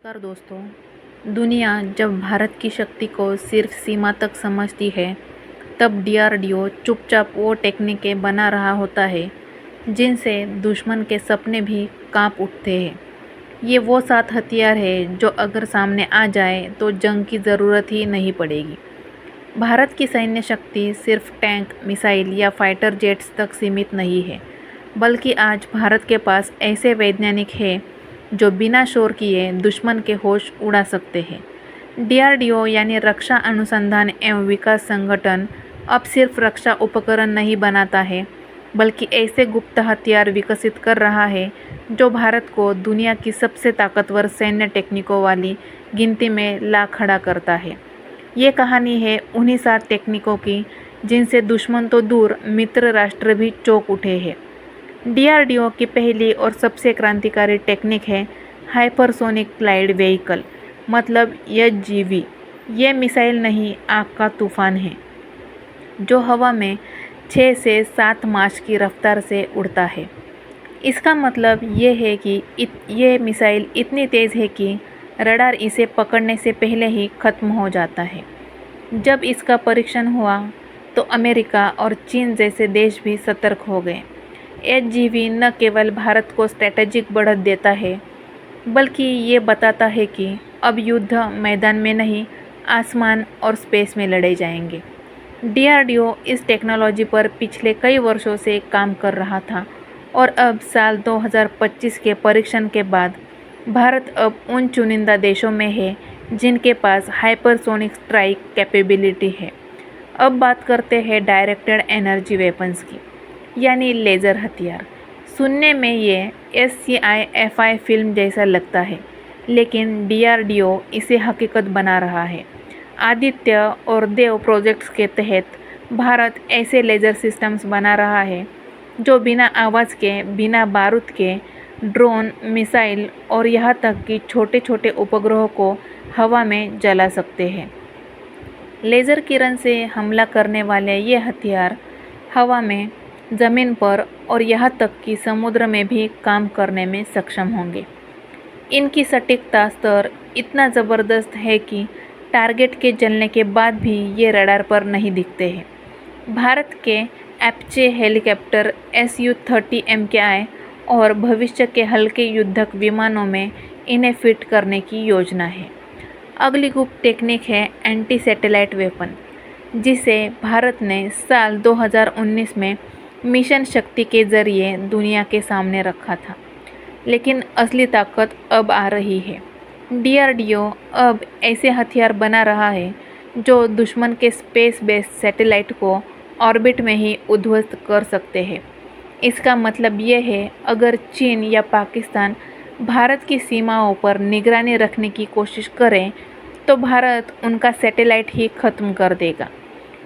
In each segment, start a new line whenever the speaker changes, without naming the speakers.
नमस्कार दोस्तों। दुनिया जब भारत की शक्ति को सिर्फ सीमा तक समझती है, तब डीआरडीओ चुपचाप वो टेक्निकें बना रहा होता है जिनसे दुश्मन के सपने भी कांप उठते हैं। ये वो 7 हथियार है जो अगर सामने आ जाए तो जंग की ज़रूरत ही नहीं पड़ेगी। भारत की सैन्य शक्ति सिर्फ टैंक, मिसाइल या फाइटर जेट्स तक सीमित नहीं है, बल्कि आज भारत के पास ऐसे वैज्ञानिक हैं जो बिना शोर किए दुश्मन के होश उड़ा सकते हैं। डीआरडीओ यानी रक्षा अनुसंधान एवं विकास संगठन अब सिर्फ रक्षा उपकरण नहीं बनाता है, बल्कि ऐसे गुप्त हथियार विकसित कर रहा है जो भारत को दुनिया की सबसे ताकतवर सैन्य टेक्निकों वाली गिनती में ला खड़ा करता है। ये कहानी है उन्हीं 7 टेक्निकों की जिनसे दुश्मन तो दूर, मित्र राष्ट्र भी चौंक उठे हैं। डीआरडीओ की पहली और सबसे क्रांतिकारी टेक्निक है हाइपरसोनिक ग्लाइड व्हीकल, मतलब एचजीवी। ये मिसाइल नहीं, आग का तूफान है जो हवा में 6 से 7 माच की रफ्तार से उड़ता है। इसका मतलब ये है कि ये मिसाइल इतनी तेज़ है कि रडार इसे पकड़ने से पहले ही खत्म हो जाता है। जब इसका परीक्षण हुआ तो अमेरिका और चीन जैसे देश भी सतर्क हो गए। एचजीवी न केवल भारत को स्ट्रैटेजिक बढ़त देता है, बल्कि ये बताता है कि अब युद्ध मैदान में नहीं, आसमान और स्पेस में लड़े जाएंगे। डीआरडीओ इस टेक्नोलॉजी पर पिछले कई वर्षों से काम कर रहा था और अब साल 2025 के परीक्षण के बाद भारत अब उन चुनिंदा देशों में है जिनके पास हाइपरसोनिक स्ट्राइक कैपेबिलिटी है। अब बात करते हैं डायरेक्टेड एनर्जी वेपन्स की, यानी लेज़र हथियार। सुनने में ये SCIFI फिल्म जैसा लगता है, लेकिन डीआरडीओ इसे हकीकत बना रहा है। आदित्य और देव प्रोजेक्ट्स के तहत भारत ऐसे लेज़र सिस्टम्स बना रहा है जो बिना आवाज़ के, बिना बारूद के ड्रोन, मिसाइल और यहाँ तक कि छोटे छोटे उपग्रहों को हवा में जला सकते हैं। लेज़र किरण से हमला करने वाले ये हथियार हवा में, ज़मीन पर और यहाँ तक कि समुद्र में भी काम करने में सक्षम होंगे। इनकी सटीकता स्तर इतना ज़बरदस्त है कि टारगेट के जलने के बाद भी ये रडार पर नहीं दिखते हैं। भारत के एपचे हेलीकॉप्टर Su-30 MKI और भविष्य के हल्के युद्धक विमानों में इन्हें फिट करने की योजना है। अगली गुप्त टेक्निक है एंटी सैटेलाइट वेपन, जिसे भारत ने साल 2019 में मिशन शक्ति के ज़रिए दुनिया के सामने रखा था। लेकिन असली ताकत अब आ रही है। डीआरडीओ अब ऐसे हथियार बना रहा है जो दुश्मन के स्पेस बेस्ड सैटेलाइट को ऑर्बिट में ही उद्ध्वस्त कर सकते हैं। इसका मतलब ये है, अगर चीन या पाकिस्तान भारत की सीमाओं पर निगरानी रखने की कोशिश करें तो भारत उनका सैटेलाइट ही खत्म कर देगा।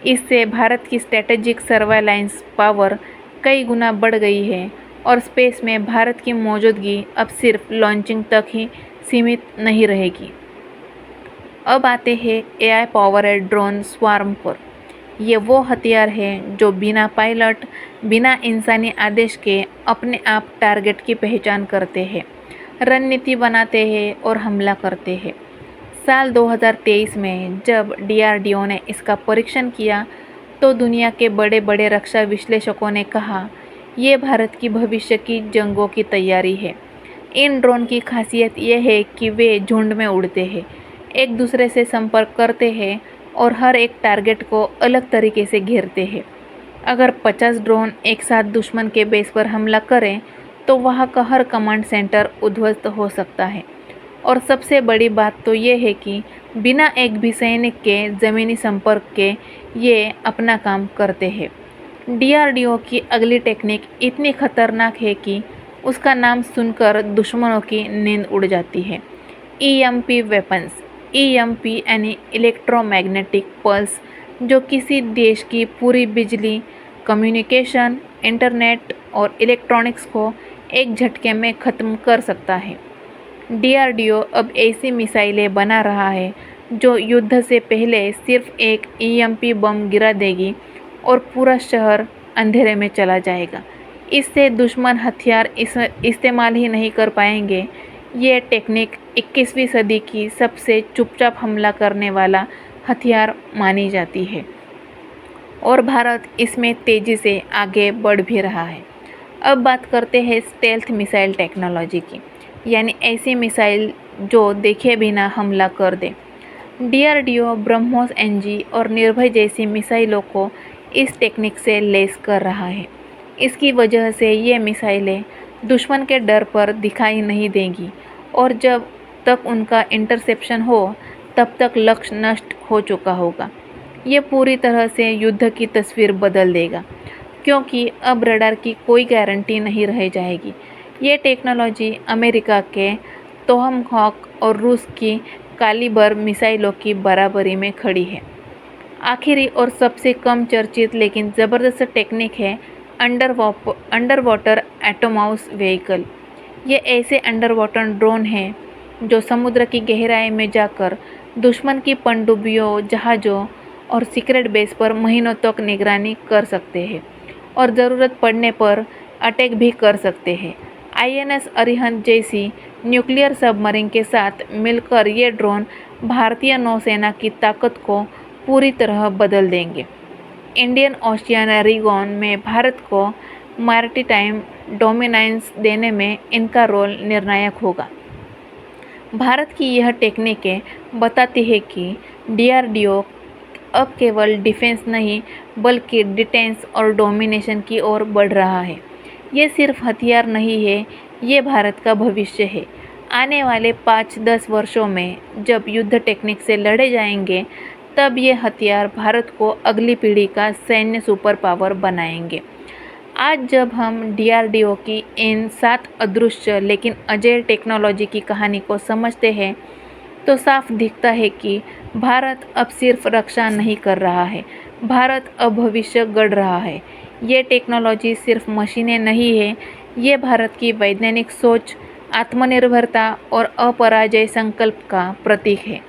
इससे भारत की स्ट्रैटेजिक सर्वेलाइंस पावर कई गुना बढ़ गई है और स्पेस में भारत की मौजूदगी अब सिर्फ लॉन्चिंग तक ही सीमित नहीं रहेगी। अब आते हैं AI पावरेड ड्रोन स्वार्म पर। ये वो हथियार है जो बिना पायलट, बिना इंसानी आदेश के अपने आप टारगेट की पहचान करते हैं, रणनीति बनाते हैं और हमला करते हैं। साल 2023 में जब डीआरडीओ ने इसका परीक्षण किया तो दुनिया के बड़े बड़े रक्षा विश्लेषकों ने कहा, ये भारत की भविष्य की जंगों की तैयारी है। इन ड्रोन की खासियत यह है कि वे झुंड में उड़ते हैं, एक दूसरे से संपर्क करते हैं और हर एक टारगेट को अलग तरीके से घेरते हैं। अगर 50 ड्रोन एक साथ दुश्मन के बेस पर हमला करें तो वहाँ का हर कमांड सेंटर उद्ध्वस्त हो सकता है। और सबसे बड़ी बात तो ये है कि बिना एक भी सैनिक के ज़मीनी संपर्क के ये अपना काम करते हैं। डीआरडीओ की अगली टेक्निक इतनी खतरनाक है कि उसका नाम सुनकर दुश्मनों की नींद उड़ जाती है। EMP weapons. EMP यानी इलेक्ट्रोमैग्नेटिक पल्स, जो किसी देश की पूरी बिजली, कम्युनिकेशन, इंटरनेट और इलेक्ट्रॉनिक्स को एक झटके में ख़त्म कर सकता है। डीआरडीओ अब ऐसी मिसाइलें बना रहा है जो युद्ध से पहले सिर्फ एक EMP बम गिरा देगी और पूरा शहर अंधेरे में चला जाएगा। इससे दुश्मन हथियार इस्तेमाल ही नहीं कर पाएंगे ये टेक्निक 21वीं सदी की सबसे चुपचाप हमला करने वाला हथियार मानी जाती है और भारत इसमें तेज़ी से आगे बढ़ भी रहा है। अब बात करते हैं स्टेल्थ मिसाइल टेक्नोलॉजी की, यानी ऐसी मिसाइल जो देखे बिना हमला कर दे। डीआरडीओ ब्रह्मोस एनजी और निर्भय जैसी मिसाइलों को इस टेक्निक से लैस कर रहा है। इसकी वजह से ये मिसाइलें दुश्मन के डर पर दिखाई नहीं देंगी और जब तक उनका इंटरसेप्शन हो तब तक लक्ष्य नष्ट हो चुका होगा। ये पूरी तरह से युद्ध की तस्वीर बदल देगा, क्योंकि अब रडार की कोई गारंटी नहीं रह जाएगी। ये टेक्नोलॉजी अमेरिका के टोमाहॉक और रूस की कैलिबर मिसाइलों की बराबरी में खड़ी है। आखिरी और सबसे कम चर्चित लेकिन ज़बरदस्त टेक्निक है अंडर वाटर एटोमाउस व्हीकल। ये ऐसे अंडर वाटर ड्रोन हैं जो समुद्र की गहराई में जाकर दुश्मन की पनडुब्बियों, जहाज़ों और सीक्रेट बेस पर महीनों तक निगरानी कर सकते हैं और ज़रूरत पड़ने पर अटैक भी कर सकते हैं। आईएनएस अरिहंत जैसी न्यूक्लियर सबमरीन के साथ मिलकर ये ड्रोन भारतीय नौसेना की ताकत को पूरी तरह बदल देंगे। इंडियन ओशियन रीजन में भारत को मैरिटाइम डोमिनेंस देने में इनका रोल निर्णायक होगा। भारत की यह टेक्निकें बताती है कि डीआरडीओ अब केवल डिफेंस नहीं बल्कि डिटेंस और डोमिनेशन की ओर बढ़ रहा है। ये सिर्फ हथियार नहीं है, ये भारत का भविष्य है। आने वाले 5-10 वर्षों में जब युद्ध टेक्निक से लड़े जाएंगे, तब ये हथियार भारत को अगली पीढ़ी का सैन्य सुपर पावर बनाएंगे। आज जब हम डीआरडीओ की इन 7 अदृश्य लेकिन अजेय टेक्नोलॉजी की कहानी को समझते हैं, तो साफ दिखता है कि भारत अब सिर्फ रक्षा नहीं कर रहा है, भारत अब भविष्य गढ़ रहा है। ये टेक्नोलॉजी सिर्फ मशीनें नहीं है, ये भारत की वैज्ञानिक सोच, आत्मनिर्भरता और अपराजय संकल्प का प्रतीक है।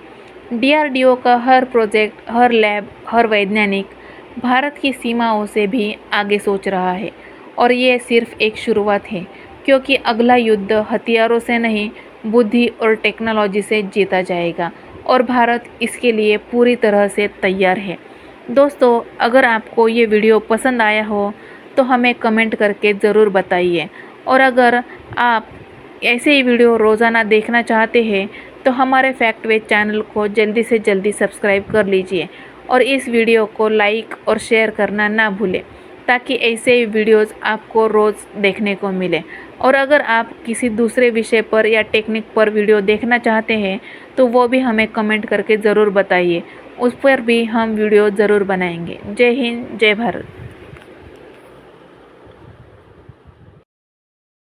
डीआरडीओ का हर प्रोजेक्ट, हर लैब, हर वैज्ञानिक भारत की सीमाओं से भी आगे सोच रहा है और ये सिर्फ एक शुरुआत है, क्योंकि अगला युद्ध हथियारों से नहीं, बुद्धि और टेक्नोलॉजी से जीता जाएगा और भारत इसके लिए पूरी तरह से तैयार है। दोस्तों, अगर आपको ये वीडियो पसंद आया हो तो हमें कमेंट करके ज़रूर बताइए और अगर आप ऐसे ही वीडियो रोज़ाना देखना चाहते हैं तो हमारे फैक्ट वेज चैनल को जल्दी से जल्दी सब्सक्राइब कर लीजिए और इस वीडियो को लाइक और शेयर करना ना भूलें, ताकि ऐसे ही वीडियोज़ आपको रोज़ देखने को मिले। और अगर आप किसी दूसरे विषय पर या टेक्निक पर वीडियो देखना चाहते हैं तो वो भी हमें कमेंट करके ज़रूर बताइए, उस पर भी हम वीडियो ज़रूर बनाएंगे। जय हिंद, जय भारत।